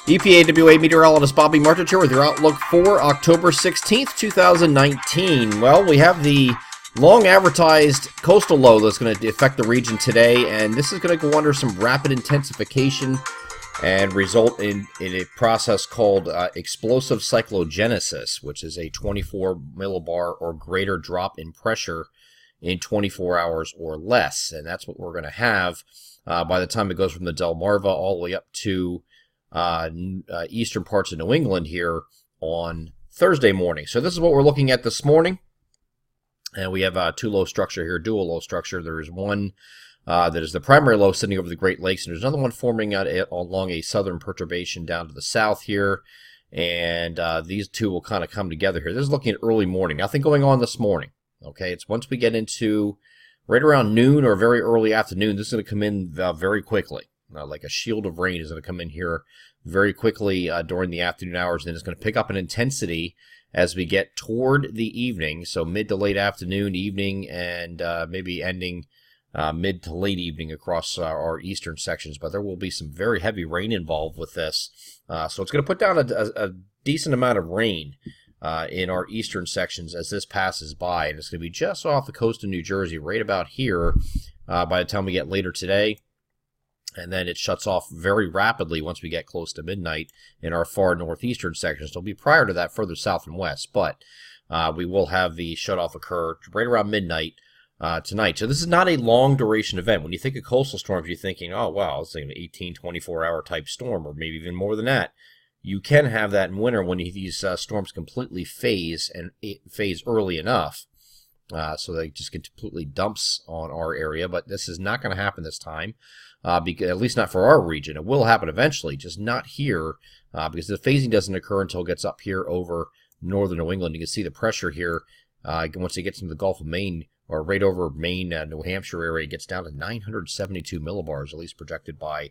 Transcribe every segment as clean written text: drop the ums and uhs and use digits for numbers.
EPAWA meteorologist Bobby Martich here with your outlook for October 16th, 2019. Well, we have the long advertised coastal low that's going to affect the region today, and this is going to go under some rapid intensification and result in a process called explosive cyclogenesis, which is a 24 millibar or greater drop in pressure in 24 hours or less. And that's what we're going to have by the time it goes from the Delmarva all the way up to eastern parts of New England here on Thursday morning. So this is what we're looking at this morning. And we have two low structure here, dual low structure. There is one that is the primary low sitting over the Great Lakes, and there's another one forming out along a southern perturbation down to the south here. And these two will kind of come together here. This is looking at early morning. Nothing going on this morning. Okay, it's once we get into right around noon or very early afternoon, this is going to come in very quickly. Like a shield of rain is going to come in here very quickly during the afternoon hours. Then it's going to pick up in intensity as we get toward the evening. So mid to late afternoon, evening, and maybe ending mid to late evening across our eastern sections. But there will be some very heavy rain involved with this. So it's going to put down a decent amount of rain in our eastern sections as this passes by. And it's going to be just off the coast of New Jersey, right about here by the time we get later today. And then it shuts off very rapidly once we get close to midnight in our far northeastern sections. It'll be prior to that further south and west, but we will have the shutoff occur right around midnight tonight. So this is not a long duration event. When you think of coastal storms, you're thinking, oh, wow, it's like an 18, 24-hour type storm, or maybe even more than that. You can have that in winter when these storms completely phase and phase early enough. So they just get completely dumps on our area, but this is not going to happen this time. Because, at least not for our region. It will happen eventually, just not here, because the phasing doesn't occur until it gets up here over northern New England. You can see the pressure here once it gets into the Gulf of Maine, or right over Maine, New Hampshire area, it gets down to 972 millibars, at least projected by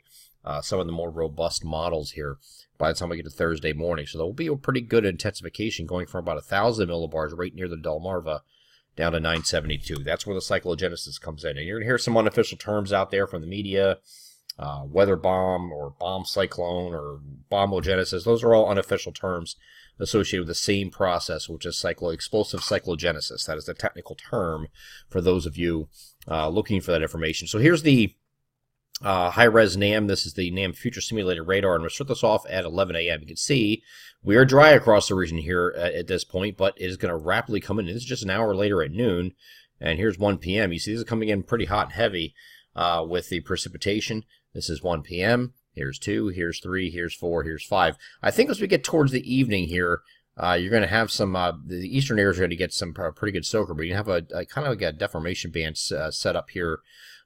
some of the more robust models here by the time we get to Thursday morning. So there will be a pretty good intensification going from about 1,000 millibars right near the Delmarva down to 972. That's where the cyclogenesis comes in. And you're going to hear some unofficial terms out there from the media, weather bomb or bomb cyclone or bombogenesis. Those are all unofficial terms associated with the same process, which is explosive cyclogenesis. That is the technical term for those of you looking for that information. So here's the high-res NAM. This is the NAM Future Simulated Radar, and we'll shut this off at 11 a.m. You can see we are dry across the region here at this point, but it is going to rapidly come in. This is just an hour later at noon, and here's 1 p.m. You see this is coming in pretty hot and heavy with the precipitation. This is 1 p.m. Here's 2, here's 3, here's 4, here's 5. I think as we get towards the evening here, you're going to have some, the eastern areas are going to get some pretty good soaker, but you have a kind of like a deformation band set up here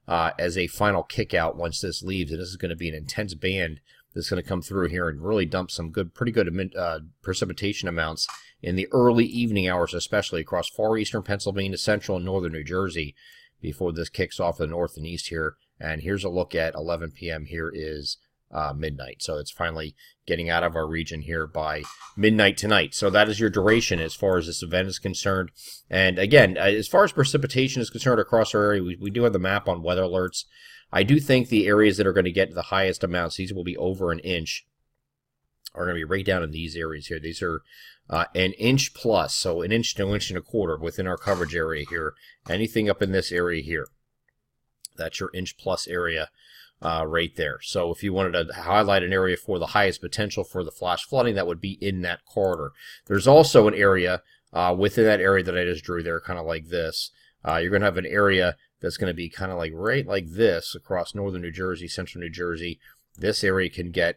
as a final kick out once this leaves. And this is going to be an intense band that's going to come through here and really dump some pretty good precipitation amounts in the early evening hours, especially across far eastern Pennsylvania, central and northern New Jersey, before this kicks off the north and east here. And here's a look at 11 p.m. Here is midnight. So it's finally getting out of our region here by midnight tonight. So that is your duration as far as this event is concerned. And again, as far as precipitation is concerned across our area, we do have the map on weather alerts. I do think the areas that are going to get the highest amounts, these will be over an inch, are going to be right down in these areas here. These are an inch plus, so an inch to an inch and a quarter within our coverage area here. Anything up in this area here, that's your inch plus area right there. So if you wanted to highlight an area for the highest potential for the flash flooding, that would be in that corridor. There's also an area within that area that I just drew there, kind of like this. You're going to have an area that's going to be kind of like right like this across northern New Jersey, central New Jersey. This area can get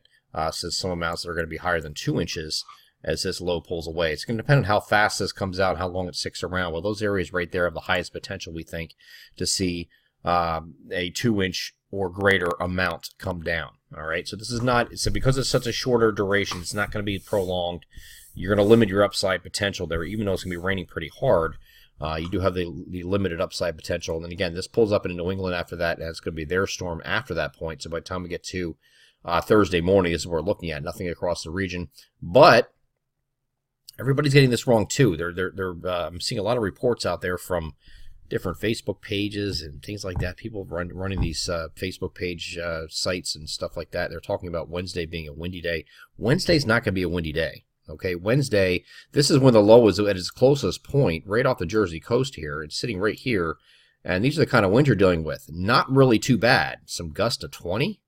some amounts that are going to be higher than 2 inches as this low pulls away. It's going to depend on how fast this comes out, how long it sticks around. Well, those areas right there have the highest potential, we think, to see a 2-inch or greater amount come down. All right, so this is not, so because it's such a shorter duration, it's not going to be prolonged. You're going to limit your upside potential there, even though it's going to be raining pretty hard. You do have the limited upside potential. And then again, this pulls up into New England after that, and it's going to be their storm after that point. So by the time we get to Thursday morning, this is what we're looking at. Nothing across the region, but everybody's getting this wrong too. I'm seeing a lot of reports out there from different Facebook pages and things like that. People running these Facebook page sites and stuff like that. They're talking about Wednesday being a windy day. Wednesday's not going to be a windy day. Okay, Wednesday, this is when the low is at its closest point, right off the Jersey coast here. It's sitting right here, and these are the kind of winds you're dealing with. Not really too bad. Some gusts to 20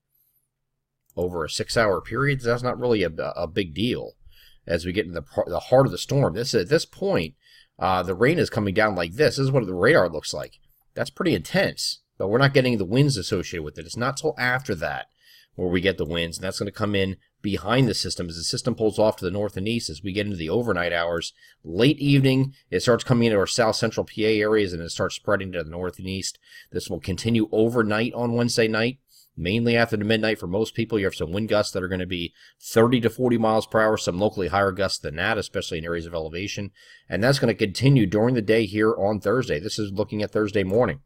over a 6-hour period. That's not really a big deal as we get into the heart of the storm. At this point, the rain is coming down like this. This is what the radar looks like. That's pretty intense, but we're not getting the winds associated with it. It's not till after that where we get the winds, and that's going to come in behind the system as the system pulls off to the north and east as we get into the overnight hours. Late evening, it starts coming into our south central PA areas, and it starts spreading to the north and east. This will continue overnight on Wednesday night, mainly after the midnight for most people. You have some wind gusts that are going to be 30 to 40 miles per hour, some locally higher gusts than that, especially in areas of elevation. And that's going to continue during the day here on Thursday. This is looking at Thursday morning.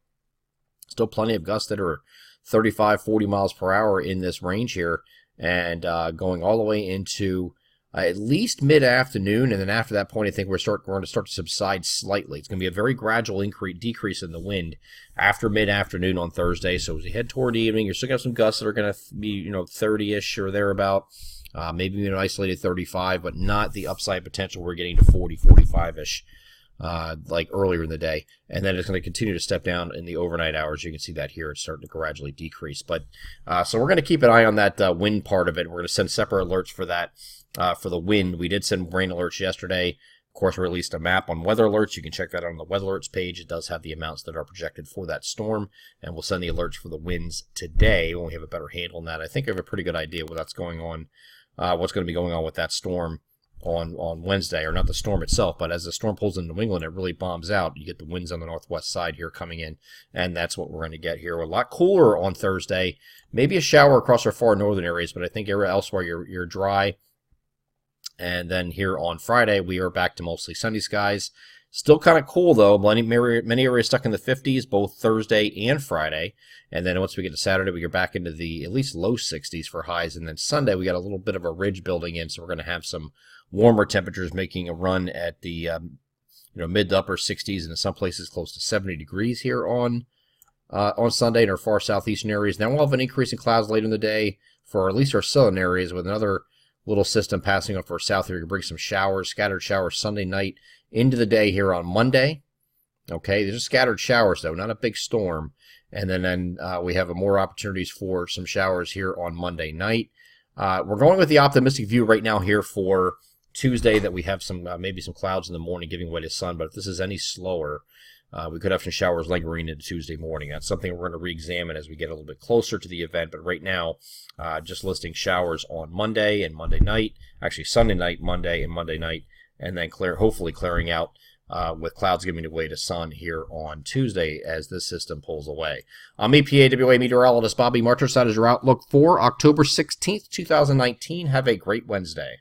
Still plenty of gusts that are 35, 40 miles per hour in this range here, and going all the way into at least mid-afternoon, and then after that point, I think we're going to start to subside slightly. It's going to be a very gradual decrease in the wind after mid-afternoon on Thursday. So as we head toward evening, you're still going to have some gusts that are going to be 30-ish or thereabout, maybe an isolated 35, but not the upside potential we're getting to 40, 45-ish. Like earlier in the day, and then it's going to continue to step down in the overnight hours. You can see that here. It's starting to gradually decrease. But so we're going to keep an eye on that wind part of it. We're going to send separate alerts for that, for the wind. We did send rain alerts yesterday. Of course, we released a map on weather alerts. You can check that out on the weather alerts page. It does have the amounts that are projected for that storm, and we'll send the alerts for the winds today when we have a better handle on that. I think I have a pretty good idea what's going on, what's going to be going on with that storm on Wednesday, or not the storm itself, but as the storm pulls into New England, it really bombs out. You get the winds on the northwest side here coming in, and that's what we're going to get here. We're a lot cooler on Thursday, maybe a shower across our far northern areas, but I think elsewhere you're dry. And then here on Friday, we are back to mostly sunny skies. Still kind of cool, though. Many areas stuck in the 50s, both Thursday and Friday. And then once we get to Saturday, we get back into the at least low 60s for highs. And then Sunday, we got a little bit of a ridge building in, so we're going to have some warmer temperatures making a run at the mid to upper 60s, and in some places close to 70 degrees here on Sunday in our far southeastern areas. Now we'll have an increase in clouds later in the day for at least our southern areas, with another little system passing up our south here to bring some showers, scattered showers Sunday night into the day here on Monday. Okay, these are scattered showers, though, not a big storm. And then we have more opportunities for some showers here on Monday night. We're going with the optimistic view right now here for Tuesday, that we have some maybe some clouds in the morning giving way to sun. But if this is any slower, we could have some showers lingering into Tuesday morning. That's something we're going to re-examine as we get a little bit closer to the event. But right now, just listing showers on Monday and Monday night, actually Sunday night, Monday and Monday night, and then hopefully clearing out with clouds giving way to sun here on Tuesday as this system pulls away. I'm EPAWA meteorologist Bobby Marcheside is your outlook for October 16th, 2019. Have a great Wednesday.